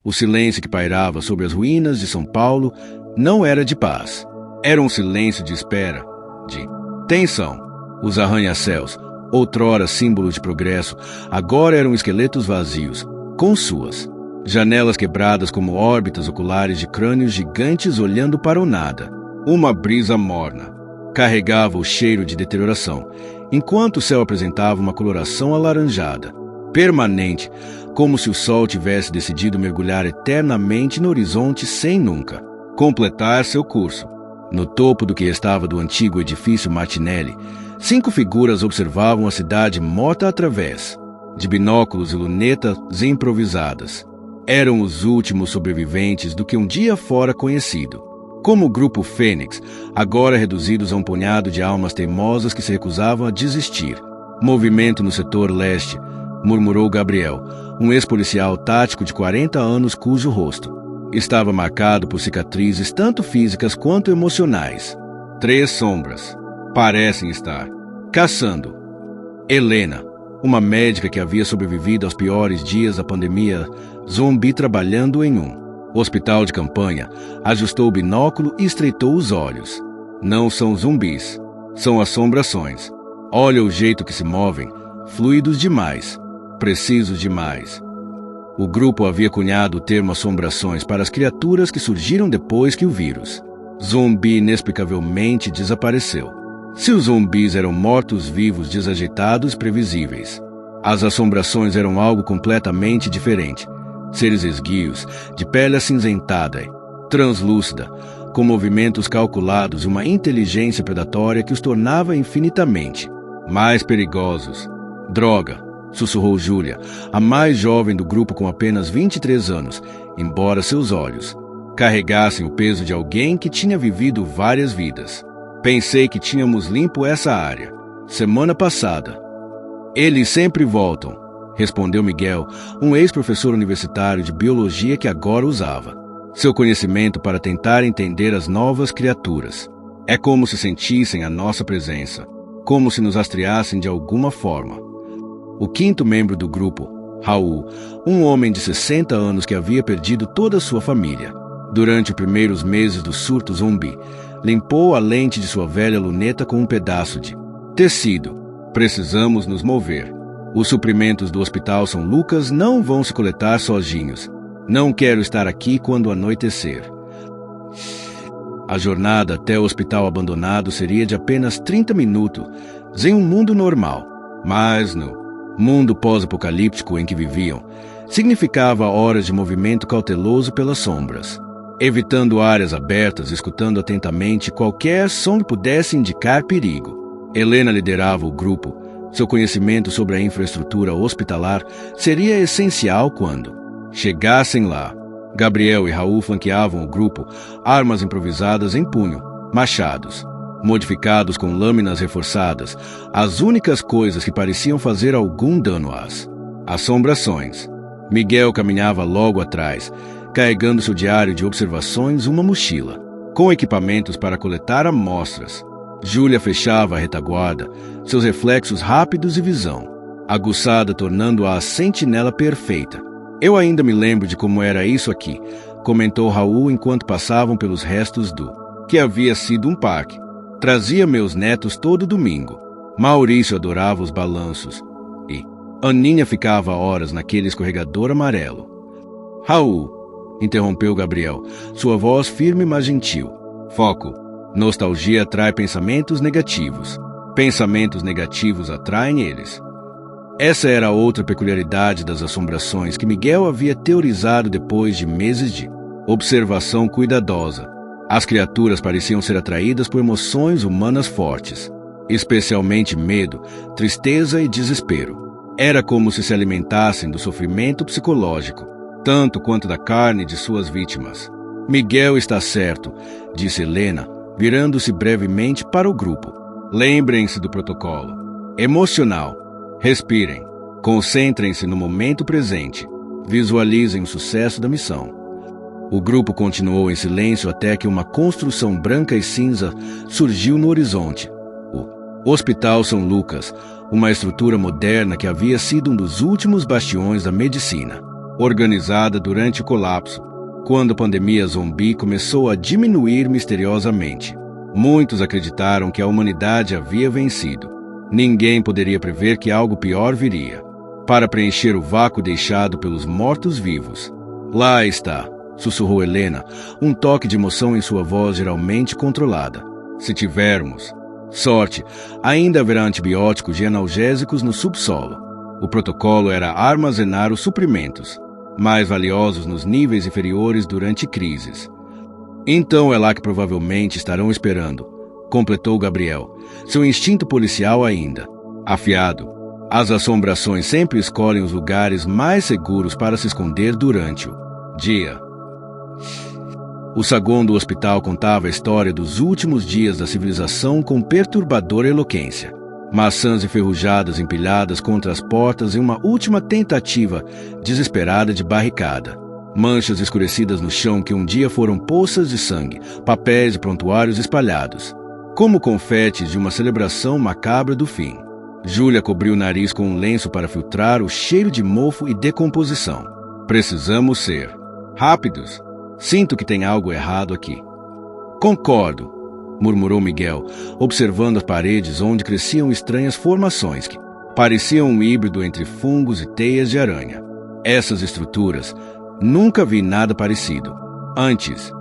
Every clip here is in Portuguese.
O silêncio que pairava sobre as ruínas de São Paulo não era de paz. Era um silêncio de espera, de tensão. Os arranha-céus, outrora símbolo de progresso, agora eram esqueletos vazios, com suas janelas quebradas como órbitas oculares de crânios gigantes olhando para o nada. Uma brisa morna carregava o cheiro de deterioração, enquanto o céu apresentava uma coloração alaranjada, permanente, como se o sol tivesse decidido mergulhar eternamente no horizonte sem nunca completar seu curso. No topo do que restava do antigo edifício Martinelli, 5 figuras observavam a cidade morta através de binóculos e lunetas improvisadas. Eram os últimos sobreviventes do que um dia fora conhecido como o Grupo Fênix, agora reduzidos a um punhado de almas teimosas que se recusavam a desistir. Movimento no setor leste, murmurou Gabriel, um ex-policial tático de 40 anos cujo rosto estava marcado por cicatrizes tanto físicas quanto emocionais. 3 sombras parecem estar caçando Helena, uma médica que havia sobrevivido aos piores dias da pandemia zumbi, trabalhando em um hospital de campanha, ajustou o binóculo e estreitou os olhos. Não são zumbis, são assombrações. Olha o jeito que se movem, fluidos demais, precisos demais. O grupo havia cunhado o termo assombrações para as criaturas que surgiram depois que o vírus zumbi inexplicavelmente desapareceu. Se os zumbis eram mortos-vivos desajeitados e previsíveis, as assombrações eram algo completamente diferente. Seres esguios, de pele acinzentada, translúcida, com movimentos calculados e uma inteligência predatória que os tornava infinitamente mais perigosos. Droga, sussurrou Júlia, a mais jovem do grupo com apenas 23 anos, embora seus olhos carregassem o peso de alguém que tinha vivido várias vidas. Pensei que tínhamos limpo essa área semana passada. Eles sempre voltam, respondeu Miguel, um ex-professor universitário de biologia que agora usava seu conhecimento para tentar entender as novas criaturas. É como se sentissem a nossa presença, como se nos rastreassem de alguma forma. O 5º membro do grupo, Raul, um homem de 60 anos que havia perdido toda a sua família durante os primeiros meses do surto zumbi, limpou a lente de sua velha luneta com um pedaço de tecido. Precisamos nos mover. Os suprimentos do Hospital São Lucas não vão se coletar sozinhos. Não quero estar aqui quando anoitecer. A jornada até o hospital abandonado seria de apenas 30 minutos em um mundo normal. Mas no mundo pós-apocalíptico em que viviam, significava horas de movimento cauteloso pelas sombras, evitando áreas abertas, escutando atentamente qualquer som que pudesse indicar perigo. Helena liderava o grupo. Seu conhecimento sobre a infraestrutura hospitalar seria essencial quando chegassem lá. Gabriel e Raul flanqueavam o grupo, armas improvisadas em punho, machados, modificados com lâminas reforçadas, as únicas coisas que pareciam fazer algum dano às assombrações. Miguel caminhava logo atrás, carregando seu diário de observações, uma mochila com equipamentos para coletar amostras. Júlia fechava a retaguarda, seus reflexos rápidos e visão aguçada, tornando-a a sentinela perfeita. Eu ainda me lembro de como era isso aqui, comentou Raul enquanto passavam pelos restos do que havia sido um parque. Trazia meus netos todo domingo. Maurício adorava os balanços e Aninha ficava horas naquele escorregador amarelo. Raul, interrompeu Gabriel, sua voz firme mas gentil. Foco. Nostalgia atrai pensamentos negativos. Pensamentos negativos atraem eles. Essa era outra peculiaridade das assombrações que Miguel havia teorizado depois de meses de observação cuidadosa. As criaturas pareciam ser atraídas por emoções humanas fortes, especialmente medo, tristeza e desespero. Era como se alimentassem do sofrimento psicológico, tanto quanto da carne de suas vítimas. Miguel está certo, disse Helena, virando-se brevemente para o grupo. Lembrem-se do protocolo emocional. Respirem. Concentrem-se no momento presente. Visualizem o sucesso da missão. O grupo continuou em silêncio até que uma construção branca e cinza surgiu no horizonte. O Hospital São Lucas, uma estrutura moderna que havia sido um dos últimos bastiões da medicina. organizada durante o colapso, quando a pandemia zumbi começou a diminuir misteriosamente. Muitos acreditaram que a humanidade havia vencido. Ninguém poderia prever que algo pior viria, para preencher o vácuo deixado pelos mortos-vivos. Lá está, sussurrou Helena, um toque de emoção em sua voz geralmente controlada. Se tivermos sorte, ainda haverá antibióticos e analgésicos no subsolo. O protocolo era armazenar os suprimentos, mais valiosos nos níveis inferiores durante crises. Então é lá que provavelmente estarão esperando, completou Gabriel, seu instinto policial ainda afiado. As assombrações sempre escolhem os lugares mais seguros para se esconder durante o dia. O saguão do hospital contava a história dos últimos dias da civilização com perturbadora eloquência. Maçãs enferrujadas empilhadas contra as portas em uma última tentativa desesperada de barricada. Manchas escurecidas no chão que um dia foram poças de sangue, papéis e prontuários espalhados, como confetes de uma celebração macabra do fim. Júlia cobriu o nariz com um lenço para filtrar o cheiro de mofo e decomposição. Precisamos ser rápidos. Sinto que tem algo errado aqui. Concordo, murmurou Miguel, observando as paredes onde cresciam estranhas formações que pareciam um híbrido entre fungos e teias de aranha. Essas estruturas, nunca vi nada parecido. Antes,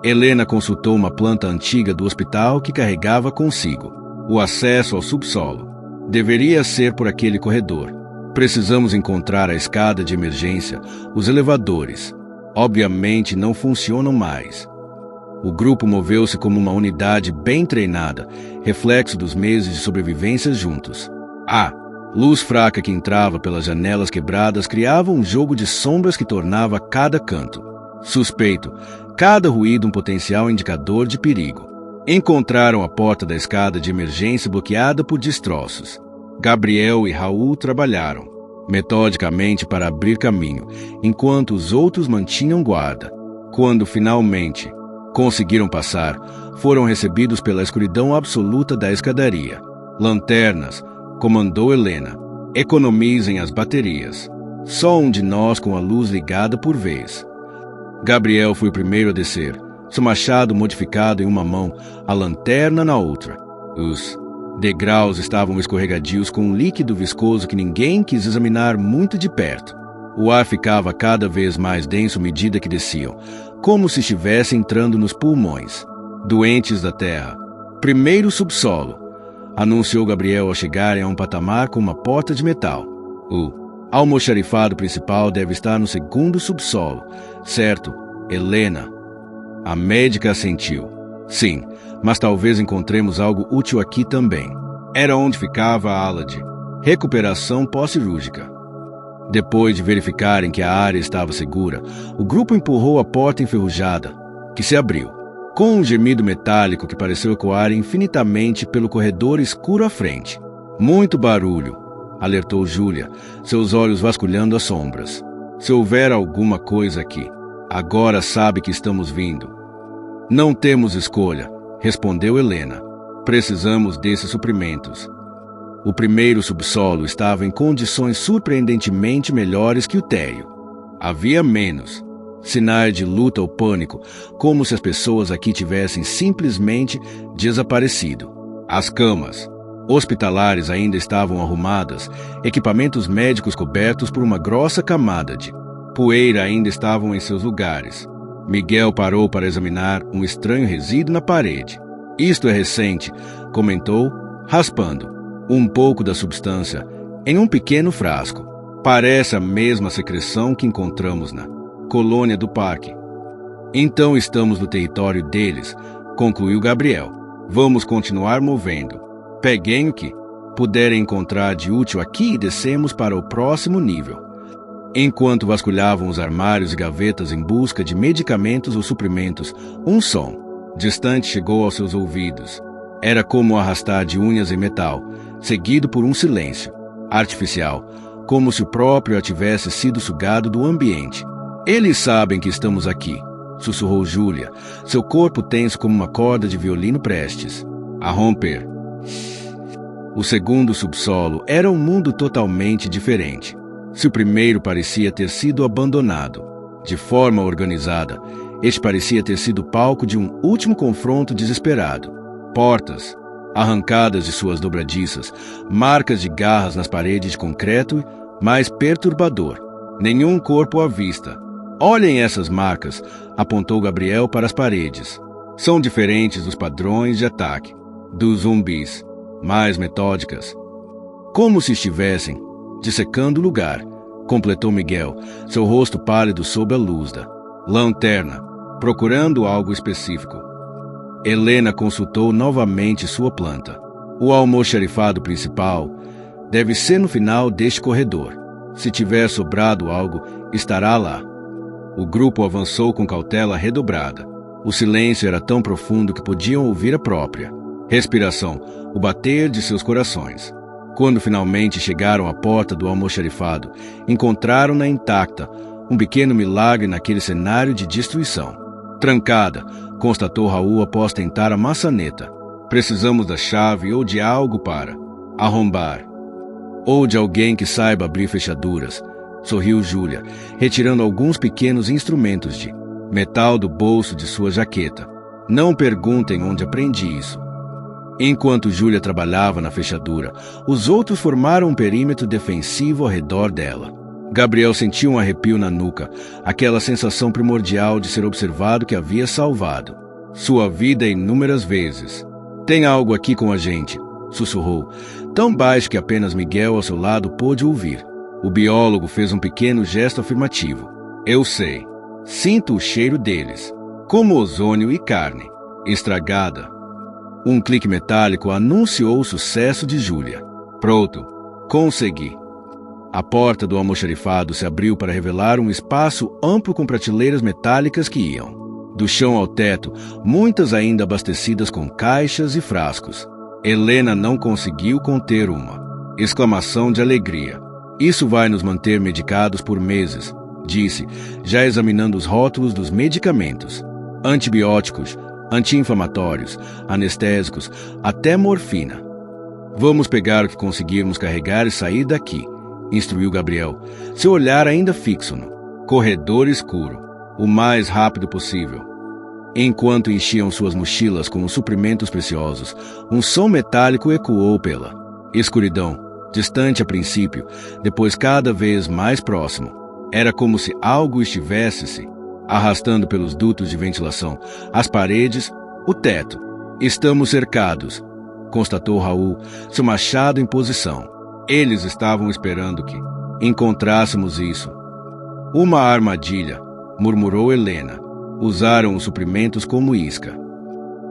Helena consultou uma planta antiga do hospital que carregava consigo o acesso ao subsolo. Deveria ser por aquele corredor. Precisamos encontrar a escada de emergência, os elevadores. Obviamente não funcionam mais. O grupo moveu-se como uma unidade bem treinada, reflexo dos meses de sobrevivência juntos. A luz fraca que entrava pelas janelas quebradas criava um jogo de sombras que tornava cada canto suspeito, cada ruído um potencial indicador de perigo. Encontraram a porta da escada de emergência bloqueada por destroços. Gabriel e Raul trabalharam metodicamente para abrir caminho, enquanto os outros mantinham guarda. Quando finalmente conseguiram passar, foram recebidos pela escuridão absoluta da escadaria. Lanternas, comandou Helena. Economizem as baterias. Só um de nós com a luz ligada por vez. Gabriel foi o primeiro a descer, seu machado modificado em uma mão, a lanterna na outra. Os degraus estavam escorregadios com um líquido viscoso que ninguém quis examinar muito de perto. O ar ficava cada vez mais denso à medida que desciam, como se estivesse entrando nos pulmões. Doentes da terra. Primeiro subsolo, anunciou Gabriel ao chegarem a um patamar com uma porta de metal. O almoxarifado principal deve estar no segundo subsolo, certo, Helena? A médica assentiu. Sim, mas talvez encontremos algo útil aqui também. Era onde ficava a ala de recuperação pós-cirúrgica. Depois de verificarem que a área estava segura, o grupo empurrou a porta enferrujada, que se abriu, com um gemido metálico que pareceu ecoar infinitamente pelo corredor escuro à frente. Muito barulho, alertou Júlia, seus olhos vasculhando as sombras. Se houver alguma coisa aqui, agora sabe que estamos vindo. Não temos escolha, respondeu Helena. Precisamos desses suprimentos. O primeiro subsolo estava em condições surpreendentemente melhores que o térreo. Havia menos sinais de luta ou pânico, como se as pessoas aqui tivessem simplesmente desaparecido. As camas hospitalares ainda estavam arrumadas, equipamentos médicos cobertos por uma grossa camada de poeira ainda estavam em seus lugares. Miguel parou para examinar um estranho resíduo na parede. Isto é recente, comentou, raspando um pouco da substância em um pequeno frasco. Parece a mesma secreção que encontramos na colônia do parque. Então estamos no território deles, concluiu Gabriel. Vamos continuar movendo. Peguem o que puderem encontrar de útil aqui e descemos para o próximo nível. Enquanto vasculhavam os armários e gavetas em busca de medicamentos ou suprimentos, um som distante chegou aos seus ouvidos. Era como o arrastar de unhas em metal, seguido por um silêncio artificial, como se o próprio tivesse sido sugado do ambiente. Eles sabem que estamos aqui, sussurrou Júlia, seu corpo tenso como uma corda de violino prestes a romper. O segundo subsolo era um mundo totalmente diferente. Se o primeiro parecia ter sido abandonado de forma organizada, este parecia ter sido palco de um último confronto desesperado. Portas arrancadas de suas dobradiças, marcas de garras nas paredes de concreto, mais perturbador, nenhum corpo à vista. Olhem essas marcas, apontou Gabriel para as paredes. São diferentes dos padrões de ataque dos zumbis, mais metódicas. Como se estivessem dissecando o lugar, completou Miguel, seu rosto pálido sob a luz da lanterna, procurando algo específico. Helena consultou novamente sua planta. O almoxarifado principal deve ser no final deste corredor. Se tiver sobrado algo, estará lá. O grupo avançou com cautela redobrada. O silêncio era tão profundo que podiam ouvir a própria respiração, o bater de seus corações. Quando finalmente chegaram à porta do almoxarifado, encontraram-na intacta, um pequeno milagre naquele cenário de destruição. Trancada, constatou Raul após tentar a maçaneta. Precisamos da chave ou de algo para arrombar. Ou de alguém que saiba abrir fechaduras, sorriu Júlia, retirando alguns pequenos instrumentos de metal do bolso de sua jaqueta. Não perguntem onde aprendi isso. Enquanto Júlia trabalhava na fechadura, os outros formaram um perímetro defensivo ao redor dela. Gabriel sentiu um arrepio na nuca, aquela sensação primordial de ser observado que havia salvado sua vida inúmeras vezes. Tem algo aqui com a gente, sussurrou, tão baixo que apenas Miguel ao seu lado pôde ouvir. O biólogo fez um pequeno gesto afirmativo. Eu sei. Sinto o cheiro deles, como ozônio e carne estragada. Um clique metálico anunciou o sucesso de Júlia. Pronto. Consegui. A porta do almoxarifado se abriu para revelar um espaço amplo com prateleiras metálicas que iam do chão ao teto, muitas ainda abastecidas com caixas e frascos. Helena não conseguiu conter uma exclamação de alegria. Isso vai nos manter medicados por meses, disse, já examinando os rótulos dos medicamentos. Antibióticos, anti-inflamatórios, anestésicos, até morfina. Vamos pegar o que conseguirmos carregar e sair daqui, instruiu Gabriel, seu olhar ainda fixo no corredor escuro, o mais rápido possível. Enquanto enchiam suas mochilas com os suprimentos preciosos, um som metálico ecoou pela escuridão, distante a princípio, depois cada vez mais próximo. Era como se algo estivesse se arrastando pelos dutos de ventilação, as paredes, o teto. Estamos cercados, constatou Raul, seu machado em posição. Eles estavam esperando que encontrássemos isso. Uma armadilha, murmurou Helena. Usaram os suprimentos como isca.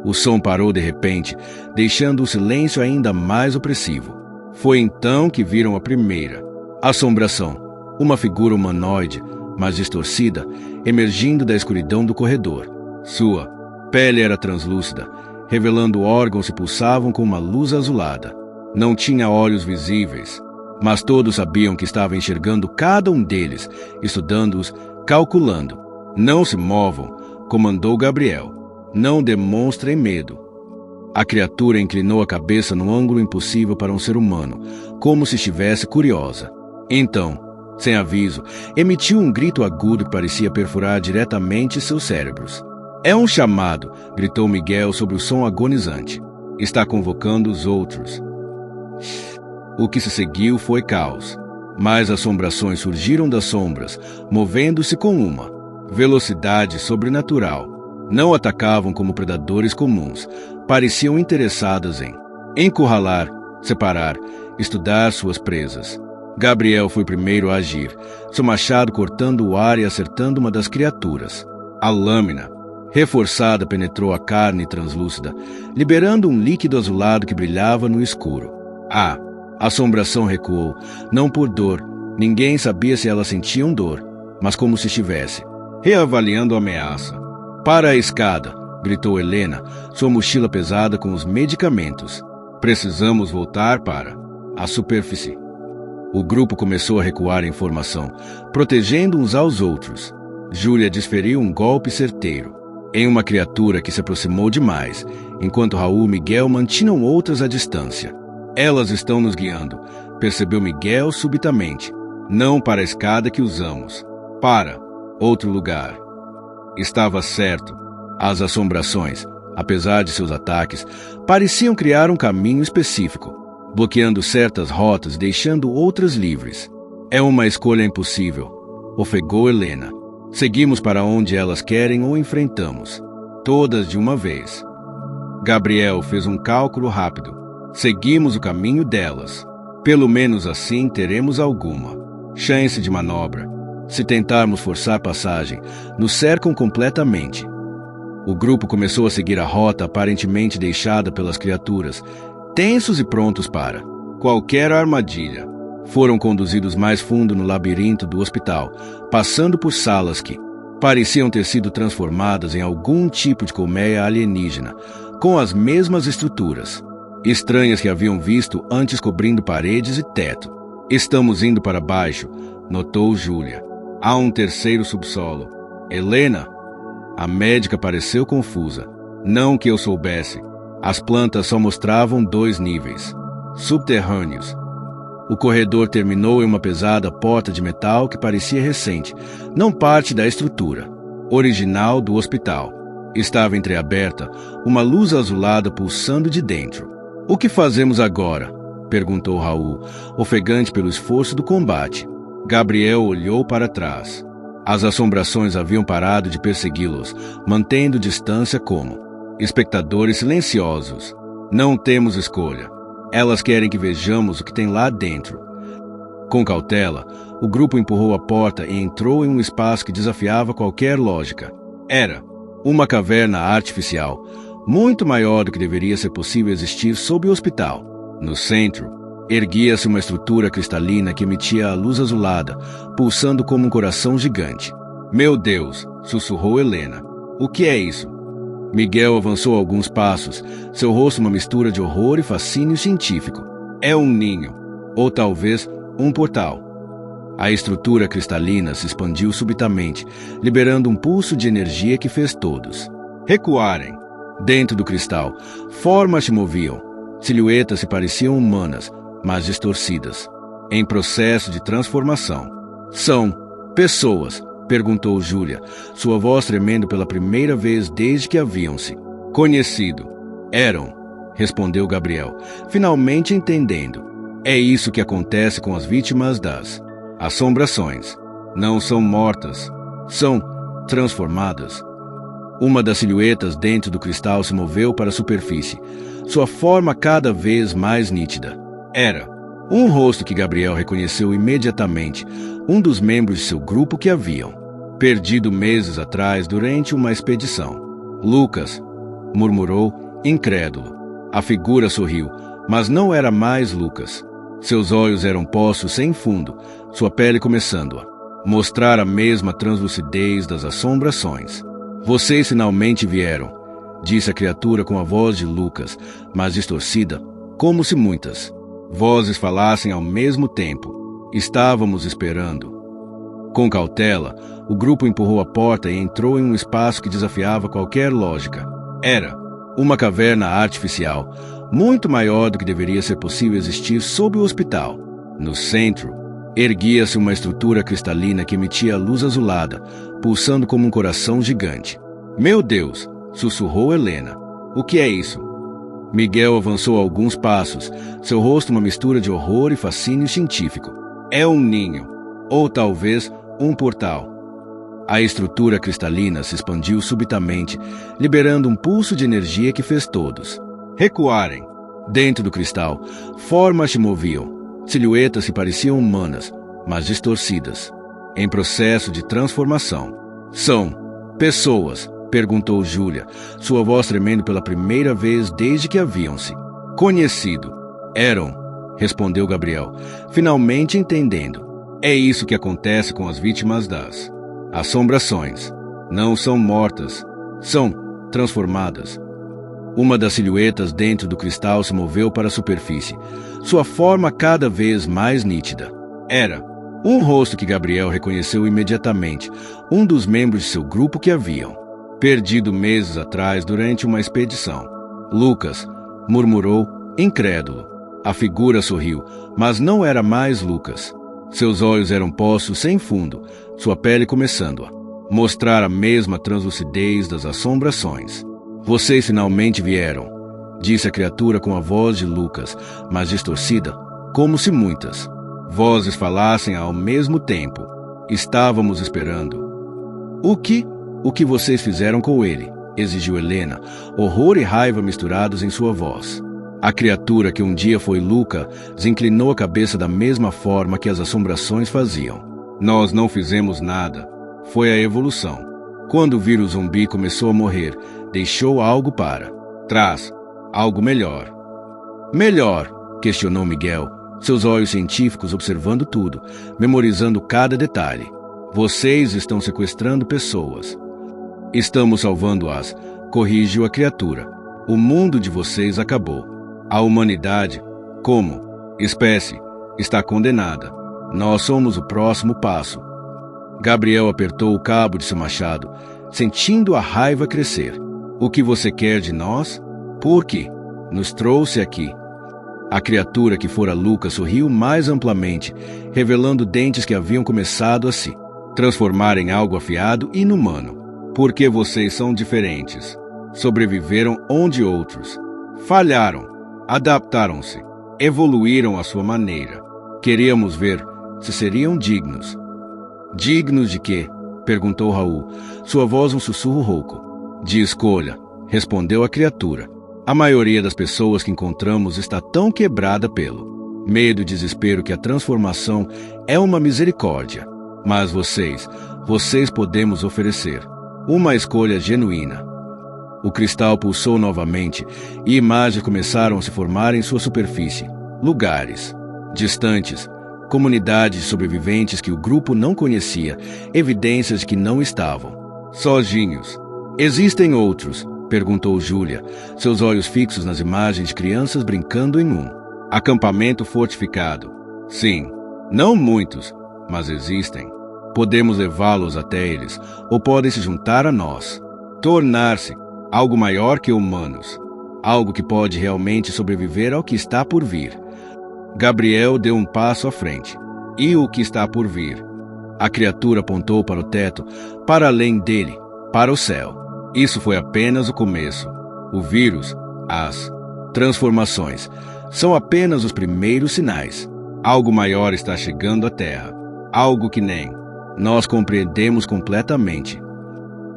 O som parou de repente, deixando o silêncio ainda mais opressivo. Foi então que viram a primeira assombração, uma figura humanoide, mas distorcida, emergindo da escuridão do corredor. Sua pele era translúcida, revelando órgãos que pulsavam com uma luz azulada. Não tinha olhos visíveis, mas todos sabiam que estava enxergando cada um deles, estudando-os, calculando. Não se movam, comandou Gabriel. Não demonstrem medo. A criatura inclinou a cabeça num ângulo impossível para um ser humano, como se estivesse curiosa. Então, sem aviso, emitiu um grito agudo que parecia perfurar diretamente seus cérebros. É um chamado, gritou Miguel sobre o som agonizante. Está convocando os outros. O que se seguiu foi caos. Mais assombrações surgiram das sombras, movendo-se com uma velocidade sobrenatural. Não atacavam como predadores comuns. Pareciam interessadas em encurralar, separar, estudar suas presas. Gabriel foi primeiro a agir, seu machado cortando o ar e acertando uma das criaturas. A lâmina, reforçada, penetrou a carne translúcida, liberando um líquido azulado que brilhava no escuro. A assombração recuou, não por dor, ninguém sabia se elas sentiam dor, mas como se estivesse reavaliando a ameaça. Para a escada, gritou Helena, sua mochila pesada com os medicamentos. Precisamos voltar para a superfície. O grupo começou a recuar em formação, protegendo uns aos outros. Júlia desferiu um golpe certeiro em uma criatura que se aproximou demais, enquanto Raul e Miguel mantinham outras à distância. Elas estão nos guiando, percebeu Miguel subitamente. Não para a escada que usamos. Para outro lugar. Estava certo. As assombrações, apesar de seus ataques, pareciam criar um caminho específico, bloqueando certas rotas e deixando outras livres. É uma escolha impossível, ofegou Helena. Seguimos para onde elas querem ou enfrentamos. Todas de uma vez. Gabriel fez um cálculo rápido. Seguimos o caminho delas. Pelo menos assim teremos alguma chance de manobra. Se tentarmos forçar passagem, nos cercam completamente. O grupo começou a seguir a rota aparentemente deixada pelas criaturas, tensos e prontos para qualquer armadilha. Foram conduzidos mais fundo no labirinto do hospital, passando por salas que pareciam ter sido transformadas em algum tipo de colmeia alienígena, com as mesmas estruturas estranhas que haviam visto antes cobrindo paredes e teto. Estamos indo para baixo, notou Júlia. Há um terceiro subsolo. Helena? A médica pareceu confusa. Não que eu soubesse. As plantas só mostravam 2 níveis subterrâneos. O corredor terminou em uma pesada porta de metal que parecia recente, não parte da estrutura original do hospital. Estava entreaberta, uma luz azulada pulsando de dentro. O que fazemos agora? Perguntou Raul, ofegante pelo esforço do combate. Gabriel olhou para trás. As assombrações haviam parado de persegui-los, mantendo distância como espectadores silenciosos. Não temos escolha. Elas querem que vejamos o que tem lá dentro. Com cautela, o grupo empurrou a porta e entrou em um espaço que desafiava qualquer lógica. Era uma caverna artificial, muito maior do que deveria ser possível existir sob o hospital. No centro, erguia-se uma estrutura cristalina que emitia a luz azulada, pulsando como um coração gigante. Meu Deus! Sussurrou Helena. O que é isso? Miguel avançou alguns passos, seu rosto uma mistura de horror e fascínio científico. É um ninho, ou talvez um portal. A estrutura cristalina se expandiu subitamente, liberando um pulso de energia que fez todos recuarem. Dentro do cristal, formas se moviam. Silhuetas se pareciam humanas, mas distorcidas, em processo de transformação. São pessoas? Perguntou Júlia, sua voz tremendo pela primeira vez desde que haviam-se conhecido. Eram, respondeu Gabriel, finalmente entendendo. É isso que acontece com as vítimas das assombrações. Não são mortas, são transformadas. Uma das silhuetas dentro do cristal se moveu para a superfície, sua forma cada vez mais nítida. Era um rosto que Gabriel reconheceu imediatamente, um dos membros de seu grupo que haviam perdido meses atrás durante uma expedição. Lucas, murmurou, incrédulo. A figura sorriu, mas não era mais Lucas. Seus olhos eram poços sem fundo, sua pele começando a mostrar a mesma translucidez das assombrações. Vocês finalmente vieram, disse a criatura com a voz de Lucas, mas distorcida, como se muitas vozes falassem ao mesmo tempo. Estávamos esperando. Com cautela, o grupo empurrou a porta e entrou em um espaço que desafiava qualquer lógica. Era uma caverna artificial, muito maior do que deveria ser possível existir sob o hospital. No centro, erguia-se uma estrutura cristalina que emitia luz azulada, pulsando como um coração gigante. Meu Deus! Sussurrou Helena. O que é isso? Miguel avançou alguns passos, seu rosto uma mistura de horror e fascínio científico. É um ninho, ou talvez um portal. A estrutura cristalina se expandiu subitamente, liberando um pulso de energia que fez todos recuarem. Dentro do cristal, formas se moviam. Silhuetas que pareciam humanas, mas distorcidas, em processo de transformação. São pessoas? Perguntou Júlia, sua voz tremendo pela primeira vez desde que haviam-se conhecido. Eram, respondeu Gabriel, finalmente entendendo. É isso que acontece com as vítimas das assombrações. Não são mortas, são transformadas. Uma das silhuetas dentro do cristal se moveu para a superfície, sua forma cada vez mais nítida. Era um rosto que Gabriel reconheceu imediatamente, um dos membros de seu grupo que haviam perdido meses atrás durante uma expedição. Lucas, murmurou, incrédulo. A figura sorriu, mas não era mais Lucas. Seus olhos eram poços sem fundo, sua pele começando a mostrar a mesma translucidez das assombrações. Vocês finalmente vieram, disse a criatura com a voz de Lucas, mas distorcida, como se muitas vozes falassem ao mesmo tempo. Estávamos esperando. O que vocês fizeram com ele? Exigiu Helena, horror e raiva misturados em sua voz. A criatura que um dia foi Luca inclinou a cabeça da mesma forma que as assombrações faziam. Nós não fizemos nada. Foi a evolução. Quando o vírus zumbi começou a morrer, deixou algo para trás, algo melhor. Melhor? Questionou Miguel, seus olhos científicos observando tudo, memorizando cada detalhe. Vocês estão sequestrando pessoas. Estamos salvando-as, corrigiu a criatura. O mundo de vocês acabou. A humanidade, como espécie, está condenada. Nós somos o próximo passo. Gabriel apertou o cabo de seu machado, sentindo a raiva crescer. O que você quer de nós? Por que nos trouxe aqui? A criatura que fora Lucas sorriu mais amplamente, revelando dentes que haviam começado a se transformar em algo afiado e inumano. Porque vocês são diferentes. Sobreviveram onde outros falharam, adaptaram-se, evoluíram à sua maneira. Queríamos ver se seriam dignos. Dignos de quê? Perguntou Raul, sua voz um sussurro rouco. De escolha, respondeu a criatura. A maioria das pessoas que encontramos está tão quebrada pelo medo e desespero que a transformação é uma misericórdia. Mas vocês podemos oferecer uma escolha genuína. O cristal pulsou novamente e imagens começaram a se formar em sua superfície. Lugares distantes, comunidades de sobreviventes que o grupo não conhecia, evidências de que não estavam sozinhos. Existem outros? Perguntou Júlia, seus olhos fixos nas imagens de crianças brincando em um acampamento fortificado. Sim, não muitos, mas existem. Podemos levá-los até eles, ou podem se juntar a nós. Tornar-se algo maior que humanos. Algo que pode realmente sobreviver ao que está por vir. Gabriel deu um passo à frente. E o que está por vir? A criatura apontou para o teto, para além dele, para o céu. Isso foi apenas o começo. O vírus, as transformações, são apenas os primeiros sinais. Algo maior está chegando à Terra. Algo que nem nós compreendemos completamente.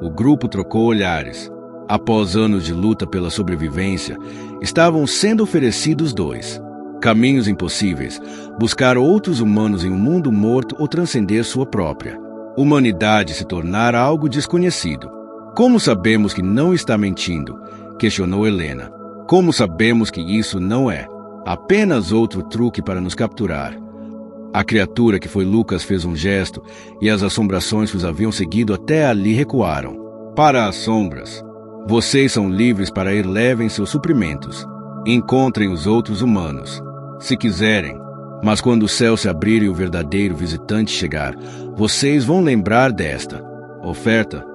O grupo trocou olhares. Após anos de luta pela sobrevivência, estavam sendo oferecidos dois caminhos impossíveis: buscar outros humanos em um mundo morto ou transcender sua própria humanidade e se tornar algo desconhecido. Como sabemos que não está mentindo? Questionou Helena. Como sabemos que isso não é apenas outro truque para nos capturar? A criatura que foi Lucas fez um gesto e as assombrações que os haviam seguido até ali recuaram. Para as sombras. Vocês são livres para ir, levem seus suprimentos. Encontrem os outros humanos, se quiserem. Mas quando o céu se abrir e o verdadeiro visitante chegar, vocês vão lembrar desta oferta.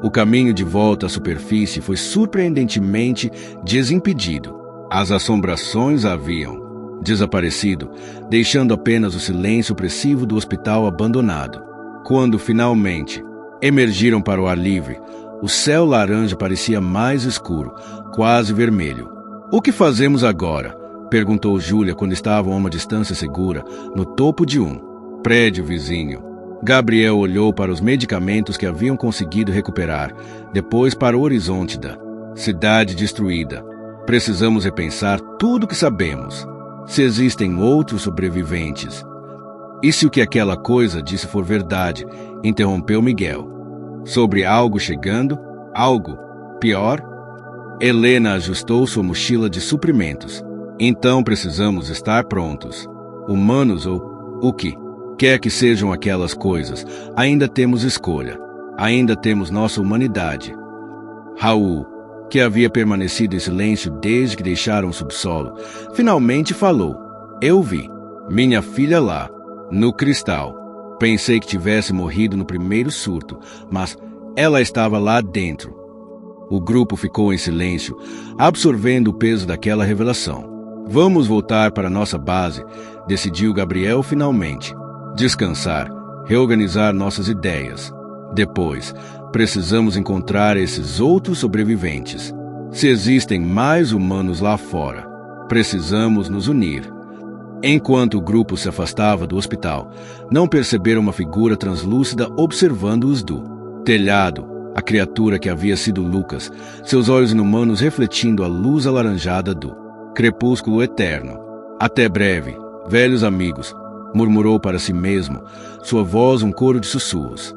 O caminho de volta à superfície foi surpreendentemente desimpedido. As assombrações haviam desaparecido, deixando apenas o silêncio opressivo do hospital abandonado. Quando finalmente emergiram para o ar livre, o céu laranja parecia mais escuro, quase vermelho. O que fazemos agora? Perguntou Júlia quando estavam a uma distância segura, no topo de um prédio vizinho. Gabriel olhou para os medicamentos que haviam conseguido recuperar, depois para o horizonte da cidade destruída. Precisamos repensar tudo o que sabemos. Se existem outros sobreviventes. E se o que aquela coisa disse for verdade? Interrompeu Miguel. Sobre algo chegando? Algo pior? Helena ajustou sua mochila de suprimentos. Então precisamos estar prontos. Humanos ou o que quer que sejam aquelas coisas, ainda temos escolha. Ainda temos nossa humanidade. Raul, que havia permanecido em silêncio desde que deixaram o subsolo, finalmente falou. Eu vi minha filha lá, no cristal. Pensei que tivesse morrido no primeiro surto, mas ela estava lá dentro. O grupo ficou em silêncio, absorvendo o peso daquela revelação. Vamos voltar para nossa base, decidiu Gabriel finalmente. Descansar, reorganizar nossas ideias. Depois, precisamos encontrar esses outros sobreviventes. Se existem mais humanos lá fora, precisamos nos unir. Enquanto o grupo se afastava do hospital, não perceberam uma figura translúcida observando-os do telhado, a criatura que havia sido Lucas, seus olhos inumanos refletindo a luz alaranjada do crepúsculo eterno. Até breve, velhos amigos, murmurou para si mesmo, sua voz um coro de sussurros.